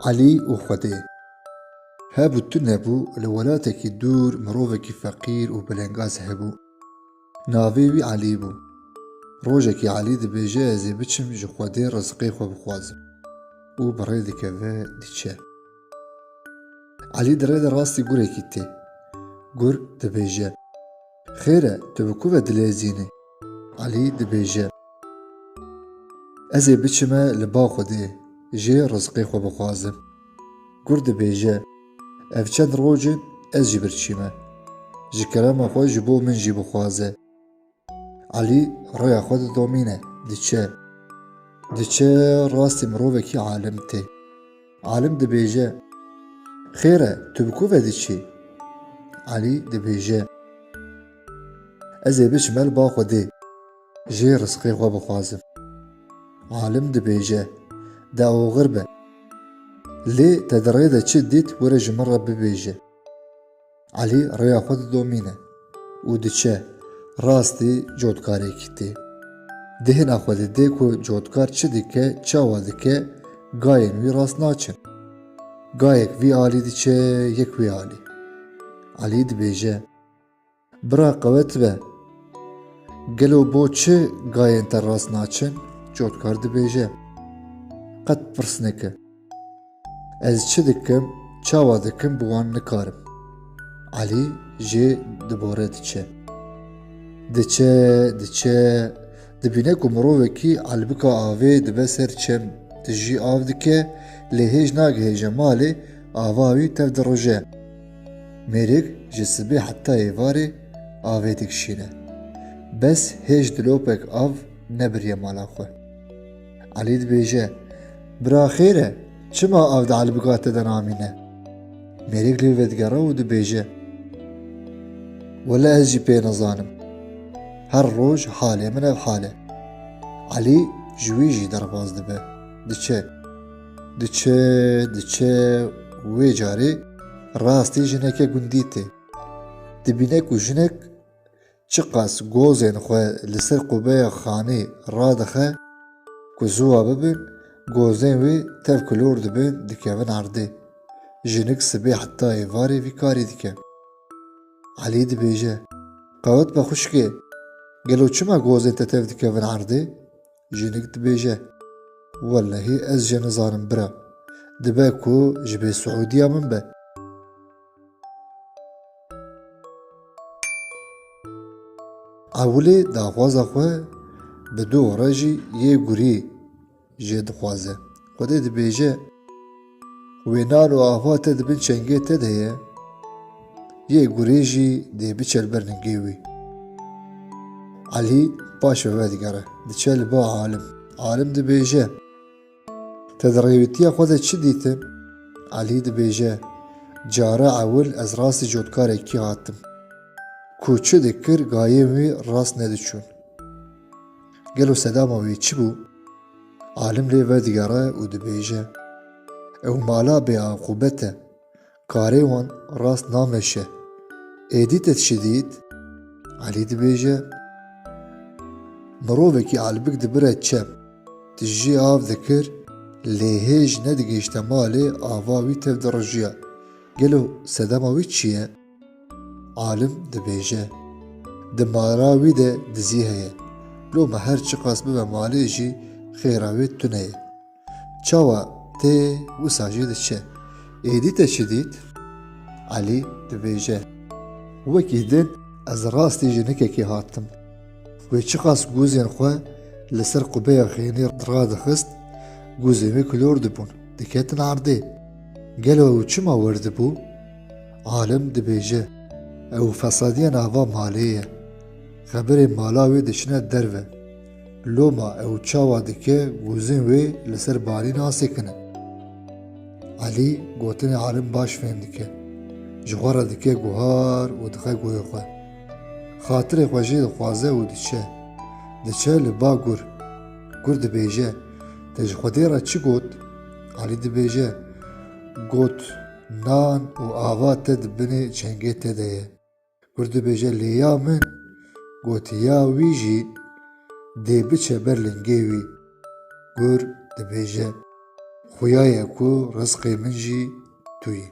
علی و خودێ هەبوو تو نەبوو لە وڵاتێکی دوور مرۆڤێکی فەقیر و بەلەنگاز هەبوو ناوی وی عەلی بوو ڕۆژێکی عەلی دەبێژە ez ê biçim ji Xwedê rizqê xwe bixwazim û bi rê dikeve diçe Elî di rê de rastî gurekî tê gur dibêje xêr e tu bi ku ve dilêzînî Elî dibêje ez ê biçime li ba Xwedê jê rizqê xwe bixwazim gur dibêje ev çend rojên ez jî birçîme ji kerema xwe ji bo min jî bixwaze Elî rêya xwe didomîne diçe rastî mirovekî alim tê alim dibêje xêr e tu bi ku ve diçî Elî dibêje ez ê biçime li ba Xwedê jê rizqê xwe bixwazim alim dibêje de oxir be lê te di rê de çi dît were ji min re bibêje Elî rêya xwe didomîne û diçe rastî cotkarekî tê dihêna xwe didê ku cotkar çi dike çawa dike gayên wî rast naçin gayek vî alî diçe yek wî alî Elî dibêje bira qewet be gelo bo çi gayên te rast naçin cotkar dibêje qet pirs neke ez çi dikim çawa dikim bi wan nikarim Elî jê dibore diçe dibîne ku mirovekî elbika avê dibe ser çem dijî av dike lê hêj nagihêje malê ava wî tev diroje mêrek ji sibê heta êvarê avê dikişîne bes hêj dilopek av nebiriye mala xwe Elî dibêje bira xêr e çima av di elbika te de namîne mêrek lê vedigera û dibêje wele ez jî pê nizanim her roj halê min ev hal e Elî ji wî jî derbas dibe diçe wê carê rastî jineke gundî tê dibîne ku jinek çi qas gozên xwe li ser qubeya xanê radixe ku zûwa bibin gozên wê tev kilor dibin dikevin erdê jinik sibê heta êvarê vî karî dike Elî dibêje qewet be xuşkê gelo çima gozên te tev dikevin erdê jinik dibêje wellehî ez jê nizanim bira dibe ku ji bê Siûdiya min be Ewilê daxwaza xwe bi du re jî yê gurî jê dixwaze Xwedê dibêje wê nan û ava te dibin çengê te de ye yê gurê jî dê biçe li ber ningê wî Elî paş ve vedigere diçe li ba alim dibêje te di rêwîtiya xwe de çi dîtin Elî dibêje cara ewil ez rastî cotkarekî hatim ku çi dikir gayên wî rast nediçûn gelo sedama wî çi bû alim lê vedigere û dibêje ew mala bêaqûbet e karê wan rast nameşe êdî te çi dît Elî dibêje mirovekî elbik dibire çem dijî av dikir lê hêj nedigihîşte malê ava wî tev dirijiya gelo sedema wî çi ye alim dibêje di mala wî de dizî heye lo me her çi qas bibe malê jî xêra wê tune ye çawa tê wisa jî diçe êdî te çi dît Elî dibêje wekî din ez rastî jinekekî hatim wê çi qas gozên xwe li ser qubeya xênî radixist gozên wê kilor dibûn diketin erdê gelo ew çima werdibû alim dibêje ew fesadiya nava malê ye xeberê mala wê diçine derve loma ew çawa dike gozên wê li ser balî nasêkinin Elî gotinê alim baş fêm dike ji xwe re dike guhar û dixe goyê xwe xatirê xwe jê dixwaze û diçe li ba gur dibêje te ji Xwedê re çi got Elî dibêje got nan û ava te di binê çengê te de ye gur dibêje lêya min gotiya wî jî dê biçe ber lingê wî gur dibêje Xuya ye ku rizqê min jî tu yî.